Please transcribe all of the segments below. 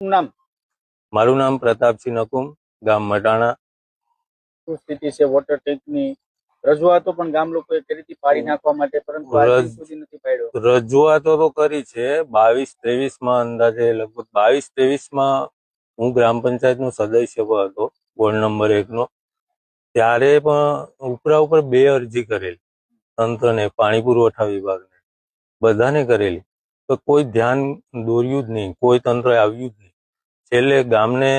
નામ? મારું નામ પ્રતાપસિંહ નકુમ, ગામ મટાણા. શું સ્થિતિ છે વોટર ટેન્કની? રજૂઆતો પણ ગામ લોકોએ કરી હતી પાડી નાખવા માટે, પરંતુ આજ દિન સુધી નથી પાડ્યો. રજૂઆતો તો કરી છે 22-23 અંદાજે લગભગ 22-23 હું ગ્રામ પંચાયતનો સદસ્ય હતો, વોર્ડ નંબર 1 નો. ત્યારે પણ ઉપરા ઉપર 2 અરજી કરેલી તંત્રને, પાણી પુરવઠા વિભાગને, બધાને કરેલી, તો કોઈ ધ્યાન દોર્યું જ નહીં, કોઈ તંત્ર આવ્યું જ નહીં. છેલ્લે ગામને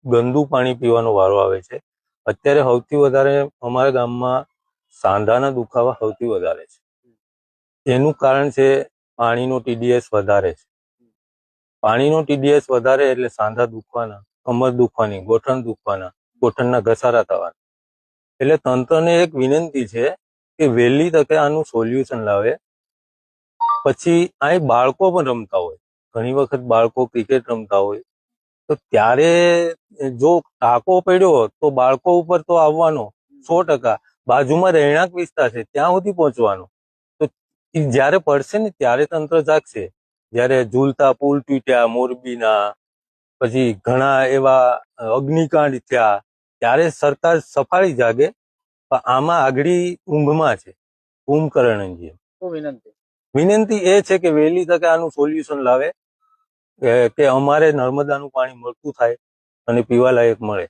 ગંદુ પાણી પીવાનો વારો આવે છે. અત્યારે સૌથી વધારે અમારા ગામમાં સાંધાના દુખાવા સૌથી વધારે છે. એનું કારણ છે પાણીનો TDS વધારે છે. પાણીનો TDS વધારે એટલે સાંધા દુખવાના, કમર દુખવાની, ગોઠણ દુખવાના, ગોઠણના ઘસારા થવાના. એટલે તંત્રને એક વિનંતી છે કે વહેલી તકે આનું સોલ્યુશન લાવે. પછી અહીં બાળકો પણ રમતા હોય, ઘણી વખત બાળકો ક્રિકેટ રમતા હોય, તો ત્યારે જો ટાંકો પડ્યો તો બાળકો ઉપર તો આવવાનો 100%. બાજુમાં રહેણાંક વિસ્તાર છે, ત્યાં સુધી પહોંચવાનો. તો જ્યારે પડશે ને ત્યારે તંત્ર જાગશે. જ્યારે ઝૂલતા પુલ તૂટ્યા મોરબીના, પછી ઘણા એવા અગ્નિકાંડ થયા, ત્યારે સરકાર સફાળી જાગે. પણ આમાં આગળી ઊંઘમાં છે કુંભકર્ણજી. વિનંતી એ છે કે વહેલી તકે આનું સોલ્યુશન લાવે, કે અમારે નર્મદાનું પાણી મળતું થાય અને પીવા લાયક મળે.